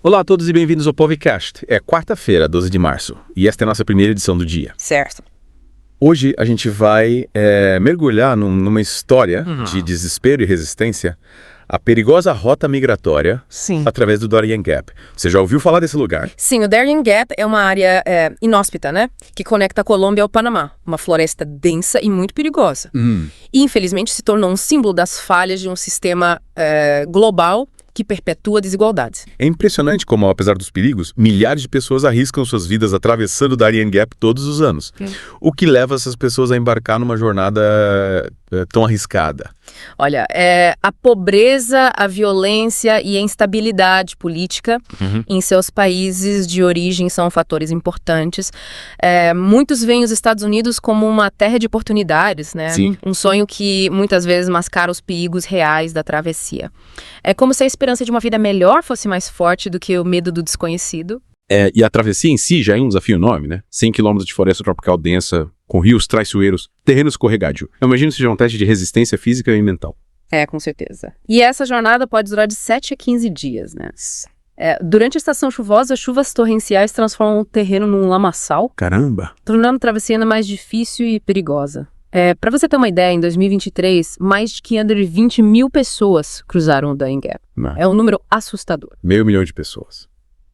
Olá a todos e bem-vindos ao Povecast. É quarta-feira, 12 de março, e esta é a nossa primeira edição do dia. Certo. Hoje a gente vai mergulhar numa história de desespero e resistência, a perigosa rota migratória através do Darien Gap. Você já ouviu falar desse lugar? Sim, o Darien Gap é uma área inóspita, né? Que conecta a Colômbia ao Panamá. Uma floresta densa e muito perigosa. E, infelizmente, se tornou um símbolo das falhas de um sistema global que perpetua desigualdades. É impressionante como, apesar dos perigos, milhares de pessoas arriscam suas vidas atravessando o Darien Gap todos os anos. O que leva essas pessoas a embarcar numa jornada tão arriscada? Olha, a pobreza, a violência e a instabilidade política em seus países de origem são fatores importantes. Muitos veem os Estados Unidos como uma terra de oportunidades, né? Sim. Um sonho que muitas vezes mascara os perigos reais da travessia. É como se a esperança de uma vida melhor fosse mais forte do que o medo do desconhecido. E a travessia em si já é um desafio enorme, né? 100 quilômetros de floresta tropical densa, com rios traiçoeiros, terreno escorregadio. Eu imagino que seja um teste de resistência física e mental. Com certeza. E essa jornada pode durar de 7 a 15 dias, né? Durante a estação chuvosa, chuvas torrenciais transformam o terreno num lamaçal. Caramba! Tornando a travessia ainda mais difícil e perigosa. Para você ter uma ideia, em 2023, mais de 520 mil pessoas cruzaram o Darien Gap. É um número assustador. 500 mil de pessoas.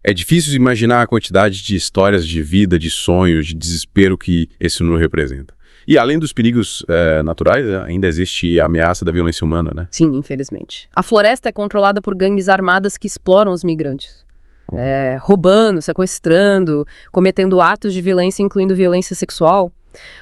É difícil imaginar a quantidade de histórias de vida, de sonhos, de desespero que esse número representa. E além dos perigos naturais, ainda existe a ameaça da violência humana, né? Sim, infelizmente. A floresta é controlada por gangues armadas que exploram os migrantes. Roubando, sequestrando, cometendo atos de violência, incluindo violência sexual.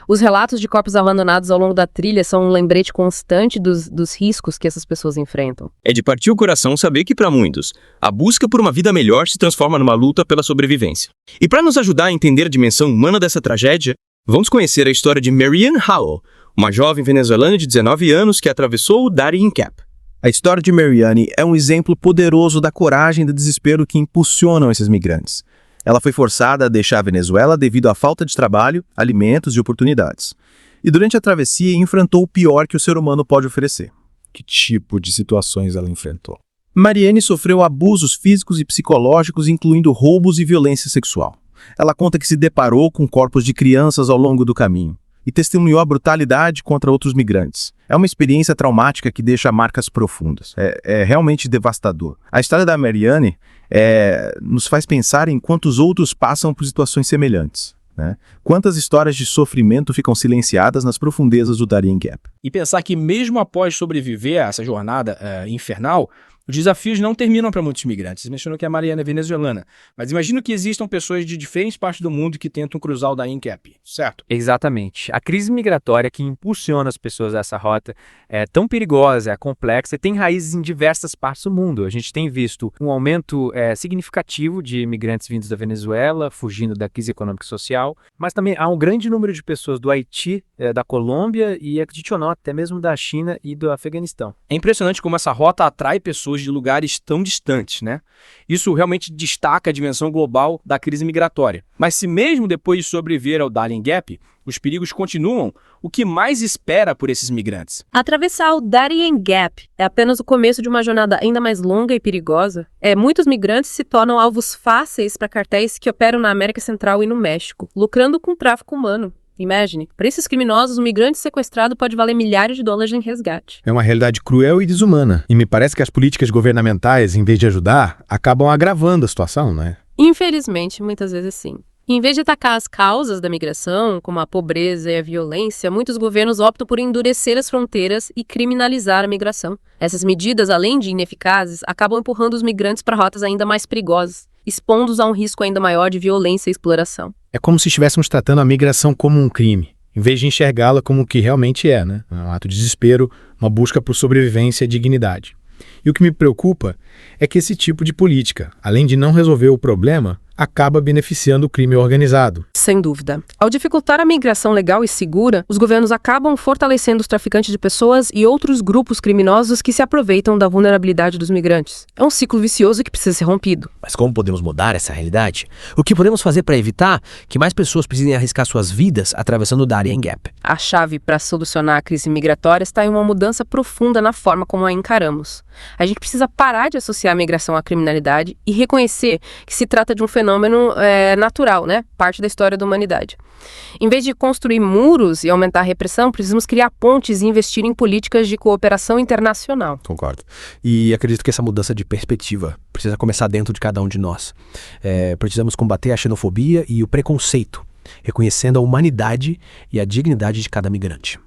Os relatos de corpos abandonados ao longo da trilha são um lembrete constante dos riscos que essas pessoas enfrentam. É de partir o coração saber que, para muitos, a busca por uma vida melhor se transforma numa luta pela sobrevivência. E para nos ajudar a entender a dimensão humana dessa tragédia, vamos conhecer a história de Marianne Howell, uma jovem venezuelana de 19 anos que atravessou o Darien Gap. A história de Marianne é um exemplo poderoso da coragem e do desespero que impulsionam esses migrantes. Ela foi forçada a deixar a Venezuela devido à falta de trabalho, alimentos e oportunidades. E durante a travessia enfrentou o pior que o ser humano pode oferecer. Que tipo de situações ela enfrentou? Marianne sofreu abusos físicos e psicológicos, incluindo roubos e violência sexual. Ela conta que se deparou com corpos de crianças ao longo do caminho e testemunhou a brutalidade contra outros migrantes. É uma experiência traumática que deixa marcas profundas. É realmente devastador. A história da Marianne nos faz pensar em quantos outros passam por situações semelhantes, né? Quantas histórias de sofrimento ficam silenciadas nas profundezas do Darien Gap. E pensar que mesmo após sobreviver a essa jornada infernal, os desafios não terminam para muitos migrantes. Você mencionou que a Marianne é venezuelana, mas imagino que existam pessoas de diferentes partes do mundo que tentam cruzar o Darien Gap, certo? Exatamente. A crise migratória que impulsiona as pessoas a essa rota é tão perigosa, é complexa e tem raízes em diversas partes do mundo. A gente tem visto um aumento significativo de imigrantes vindos da Venezuela, fugindo da crise econômica e social, mas também há um grande número de pessoas do Haiti, da Colômbia e, acredite ou não, até mesmo da China e do Afeganistão. É impressionante como essa rota atrai pessoas de lugares tão distantes, né? Isso realmente destaca a dimensão global da crise migratória. Mas se mesmo depois de sobreviver ao Darien Gap, os perigos continuam, o que mais espera por esses migrantes? Atravessar o Darien Gap é apenas o começo de uma jornada ainda mais longa e perigosa. Muitos migrantes se tornam alvos fáceis para cartéis que operam na América Central e no México, lucrando com o tráfico humano. Imagine, para esses criminosos, um migrante sequestrado pode valer milhares de dólares em resgate. É uma realidade cruel e desumana. E me parece que as políticas governamentais, em vez de ajudar, acabam agravando a situação, né? Infelizmente, muitas vezes sim. Em vez de atacar as causas da migração, como a pobreza e a violência, muitos governos optam por endurecer as fronteiras e criminalizar a migração. Essas medidas, além de ineficazes, acabam empurrando os migrantes para rotas ainda mais perigosas, expondo-os a um risco ainda maior de violência e exploração. É como se estivéssemos tratando a migração como um crime, em vez de enxergá-la como o que realmente é, né? Um ato de desespero, uma busca por sobrevivência e dignidade. E o que me preocupa é que esse tipo de política, além de não resolver o problema, acaba beneficiando o crime organizado. Sem dúvida. Ao dificultar a migração legal e segura, os governos acabam fortalecendo os traficantes de pessoas e outros grupos criminosos que se aproveitam da vulnerabilidade dos migrantes. É um ciclo vicioso que precisa ser rompido. Mas como podemos mudar essa realidade? O que podemos fazer para evitar que mais pessoas precisem arriscar suas vidas atravessando o Darien Gap? A chave para solucionar a crise migratória está em uma mudança profunda na forma como a encaramos. A gente precisa parar de associar a migração à criminalidade e reconhecer que se trata de um fenômeno natural, né? Parte da história da humanidade. Em vez de construir muros e aumentar a repressão, precisamos criar pontes e investir em políticas de cooperação internacional. Concordo. E acredito que essa mudança de perspectiva precisa começar dentro de cada um de nós. Precisamos combater a xenofobia e o preconceito, reconhecendo a humanidade e a dignidade de cada migrante.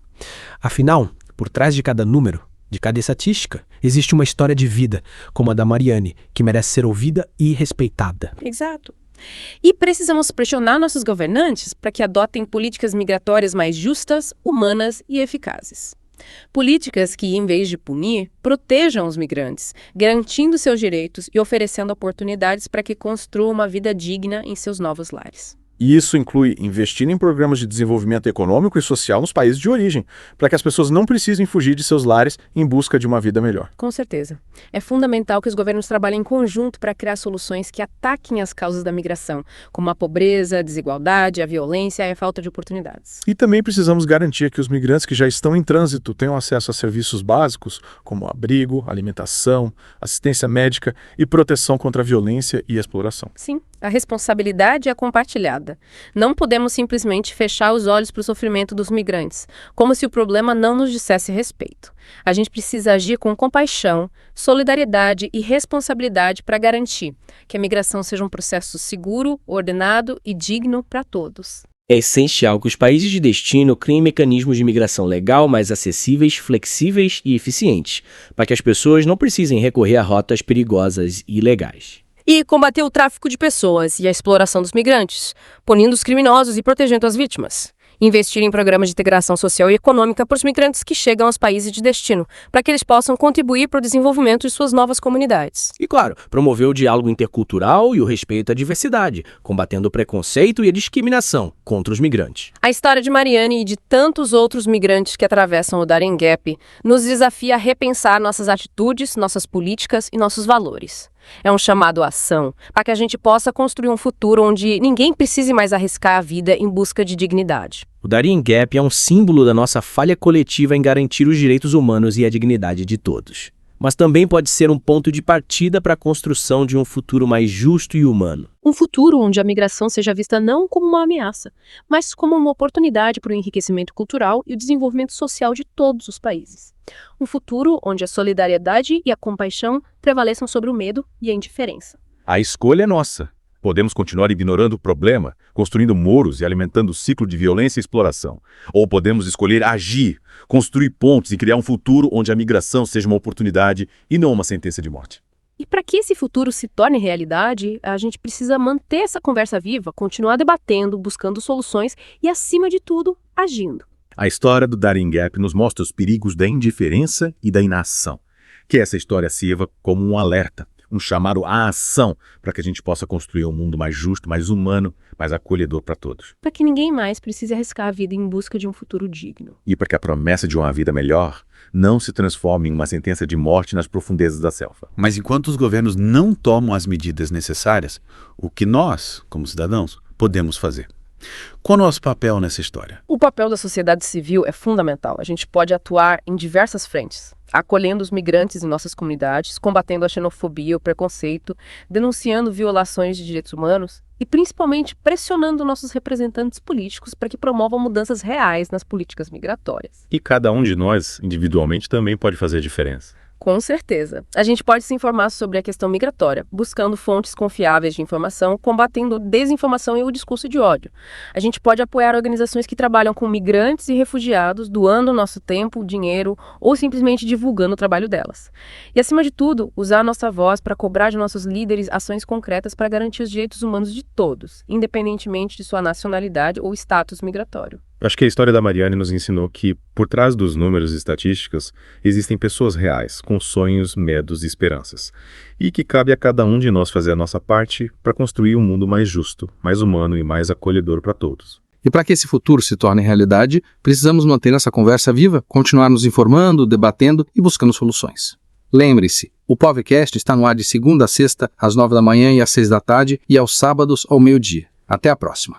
Afinal, por trás de cada número, de cada estatística, existe uma história de vida, como a da Mariane, que merece ser ouvida e respeitada. Exato. E precisamos pressionar nossos governantes para que adotem políticas migratórias mais justas, humanas e eficazes. Políticas que, em vez de punir, protejam os migrantes, garantindo seus direitos e oferecendo oportunidades para que construam uma vida digna em seus novos lares. E isso inclui investir em programas de desenvolvimento econômico e social nos países de origem, para que as pessoas não precisem fugir de seus lares em busca de uma vida melhor. Com certeza. É fundamental que os governos trabalhem em conjunto para criar soluções que ataquem as causas da migração, como a pobreza, a desigualdade, a violência e a falta de oportunidades. E também precisamos garantir que os migrantes que já estão em trânsito tenham acesso a serviços básicos, como abrigo, alimentação, assistência médica e proteção contra a violência e a exploração. Sim, a responsabilidade é compartilhada. Não podemos simplesmente fechar os olhos para o sofrimento dos migrantes, como se o problema não nos dissesse respeito. A gente precisa agir com compaixão, solidariedade e responsabilidade para garantir que a migração seja um processo seguro, ordenado e digno para todos. É essencial que os países de destino criem mecanismos de imigração legal mais acessíveis, flexíveis e eficientes, para que as pessoas não precisem recorrer a rotas perigosas e ilegais. E combater o tráfico de pessoas e a exploração dos migrantes, punindo os criminosos e protegendo as vítimas. Investir em programas de integração social e econômica para os migrantes que chegam aos países de destino, para que eles possam contribuir para o desenvolvimento de suas novas comunidades. E, claro, promover o diálogo intercultural e o respeito à diversidade, combatendo o preconceito e a discriminação contra os migrantes. A história de Mariane e de tantos outros migrantes que atravessam o Darien Gap nos desafia a repensar nossas atitudes, nossas políticas e nossos valores. É um chamado à ação, para que a gente possa construir um futuro onde ninguém precise mais arriscar a vida em busca de dignidade. O Darien Gap é um símbolo da nossa falha coletiva em garantir os direitos humanos e a dignidade de todos. Mas também pode ser um ponto de partida para a construção de um futuro mais justo e humano. Um futuro onde a migração seja vista não como uma ameaça, mas como uma oportunidade para o enriquecimento cultural e o desenvolvimento social de todos os países. Um futuro onde a solidariedade e a compaixão prevaleçam sobre o medo e a indiferença. A escolha é nossa. Podemos continuar ignorando o problema, construindo muros e alimentando o ciclo de violência e exploração. Ou podemos escolher agir, construir pontes e criar um futuro onde a migração seja uma oportunidade e não uma sentença de morte. E para que esse futuro se torne realidade, a gente precisa manter essa conversa viva, continuar debatendo, buscando soluções e, acima de tudo, agindo. A história do Darien Gap nos mostra os perigos da indiferença e da inação. Que essa história sirva como um alerta, um chamado à ação, para que a gente possa construir um mundo mais justo, mais humano, mais acolhedor para todos. Para que ninguém mais precise arriscar a vida em busca de um futuro digno. E para que a promessa de uma vida melhor não se transforme em uma sentença de morte nas profundezas da selva. Mas enquanto os governos não tomam as medidas necessárias, o que nós, como cidadãos, podemos fazer? Qual é o nosso papel nessa história? O papel da sociedade civil é fundamental. A gente pode atuar em diversas frentes, acolhendo os migrantes em nossas comunidades, combatendo a xenofobia, o preconceito, denunciando violações de direitos humanos e, principalmente, pressionando nossos representantes políticos para que promovam mudanças reais nas políticas migratórias. E cada um de nós, individualmente, também pode fazer diferença. Com certeza. A gente pode se informar sobre a questão migratória, buscando fontes confiáveis de informação, combatendo desinformação e o discurso de ódio. A gente pode apoiar organizações que trabalham com migrantes e refugiados, doando nosso tempo, dinheiro ou simplesmente divulgando o trabalho delas. E, acima de tudo, usar a nossa voz para cobrar de nossos líderes ações concretas para garantir os direitos humanos de todos, independentemente de sua nacionalidade ou status migratório. Acho que a história da Mariane nos ensinou que, por trás dos números e estatísticas, existem pessoas reais, com sonhos, medos e esperanças. E que cabe a cada um de nós fazer a nossa parte para construir um mundo mais justo, mais humano e mais acolhedor para todos. E para que esse futuro se torne realidade, precisamos manter essa conversa viva, continuar nos informando, debatendo e buscando soluções. Lembre-se, o Povecast está no ar de segunda a sexta, às 9 da manhã e às 6 da tarde, e aos sábados ao meio-dia. Até a próxima.